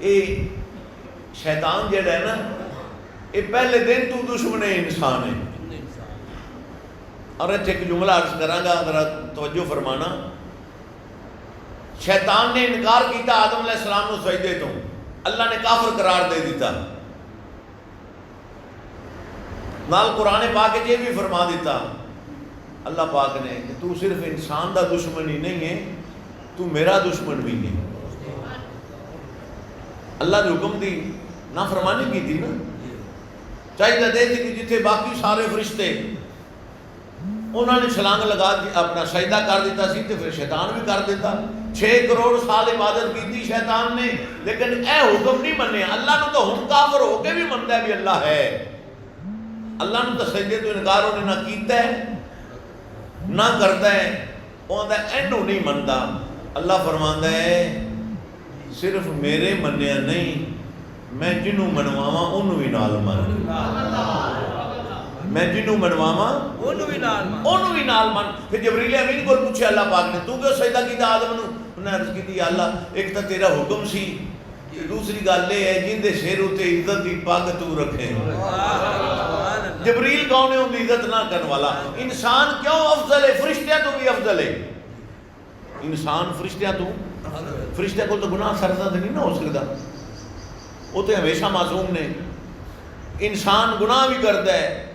یہ شیطان جڑا ہے نا یہ پہلے دن تو دشمن انسان ہے. اور ایک جملہ عرض کراں گا ذرا توجہ فرمانا. شیطان نے انکار کیتا آدم علیہ السلام کو سجدے تو، اللہ نے کافر قرار دے دیتا. نال قرآن پاک یہ بھی فرما دیتا اللہ پاک نے کہ تو صرف انسان دا دشمن ہی نہیں ہے، تو میرا دشمن بھی نہیں. اللہ نے حکم دی نافرمانی کی تھی نا. چاہیے دے تھی کہ جتنے باقی سارے فرشتے انہوں نے چھلانگ لگا اپنا سجدہ کر دیتا سی تو پھر شیطان بھی کر دیتا. 6 کروڑ سال عبادت کی تھی شیطان نے، لیکن اے حکم نہیں منیا. اللہ نے تو ہم کافر ہو کے بھی منتا ہے بھی اللہ ہے. اللہ نے تو سجدے تو انکار انہیں نہ کیتا ہے نہ کرتا ہے، وہ اینو نہیں منتا. اللہ فرماندا ہے صرف میرے منیا نہیں، میں جنوں منواواں انہوں بھی نال من. میں جنوں منواواں انہوں بھی نال من. پھر جبریل امین کو پوچھے اللہ پاک نے تو کیوں سجدہ کیتا آدم نو؟ انہوں نے عرض کی اللہ ایک تو تیرا حکم سی، دوسری گل یہ ہے جن دے سر تے عزت دی پگ تو رکھے. جبریل کون ہے ان عزت نہ کرنے والا؟ انسان کیوں افضل ہے؟ فرشتیاں تو بھی افضل ہے. انسان فرشتیاں تو، فرشتیاں کو تو گناہ سرزد نہیں نہ ہو سکتا، وہ تو ہمیشہ معصوم نے. انسان گناہ بھی کرتا ہے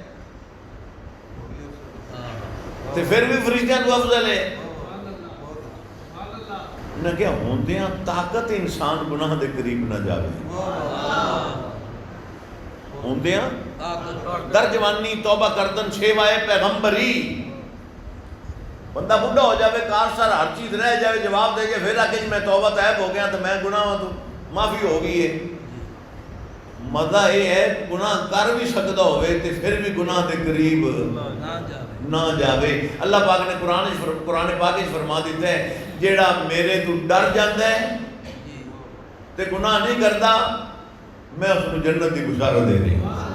تو پھر بھی فرشتیاں تو افضل ہے. نہ کیا ہوندیاں طاقت انسان گناہ دے قریب نہ جاوے. ہوندیاں در جوانی توبہ کردن شیوائے پیغمبری. بندہ بڑھا ہو جاوے کار سار ہر چیز رہ جاوے جواب دے جائے پھر آکے میں توبہ طیب ہو گیا تو میں گناہ تو معافی ہو گئی ہے. مزہ یہ ہے گناہ کر بھی سکتا ہوئے تو پھر بھی گناہ دے قریب نہ جاوے. اللہ پاک نے قرآن پاک فرما دیتا ہے جیڑا میرے تو ڈر جاندہ ہے تے گناہ نہیں کرتا میں اس کو جنت کی بشارت دے رہی ہوں.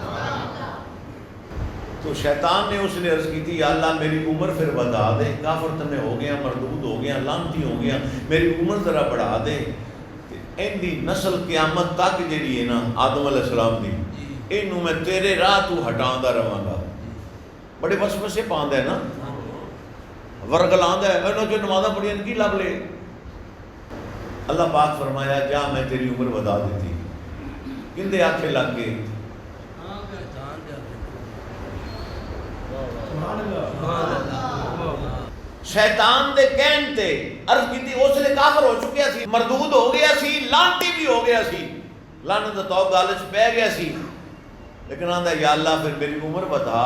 تو شیطان نے اس نے عرض کی تھی یا اللہ میری عمر پھر بتا دے، کافر تو میں ہو گیا، مردود ہو گیا، لعنتی ہو گیا، میری عمر ذرا بڑھا دے. ان دی نسل قیامت تک جیڑی ہے نا آدم علیہ السلام دی اینوں میں تیرے راہ تو ہٹاندہ رہاں گا. بڑے وسوسے پاندہ ہے نا، ورگلاندہ ہے انہوں جو نمازہ پڑھی ان کی لگ لے. اللہ پاک فرمایا جا میں تیری عمر بتا دیتی. کندے آنکھیں لگ گئے؟ شیطان دے کہن تے عرض کی تھی اس نے کافر ہو چکیا سی، مردود ہو گیا سی، لانتی بھی ہو گیا سی، لانت تو گالچ پہ گیا سی. لیکن آندہ یا اللہ پھر میری عمر بتا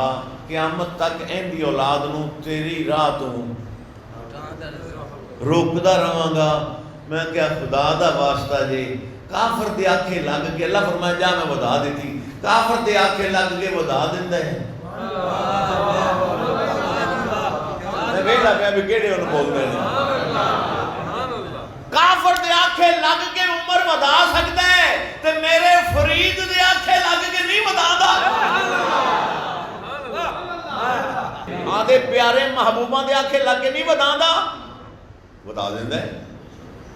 قیامت تک این دی اولاد نو تیری راہ تو روکدا رہاں گا. میں کیا خدا دا واسطہ جے کافر دے آنکھیں لگ کے اللہ فرمایا جا میں بتا دیتی. کافر دے آنکھیں لگ کے بتا دیندہ ہے. میں بیٹا پہ ابھی کیڑے انہوں بول دے ہیں کافر دے آنکھیں لگ کے عمر بتا سکتا ہے تو میرے فرید دے آنکھیں لگ کے نہیں بتا دا. آدھے پیارے محبوبہ دے آنکھیں لگ کے نہیں بتا دا، بتا دیندہ ہے.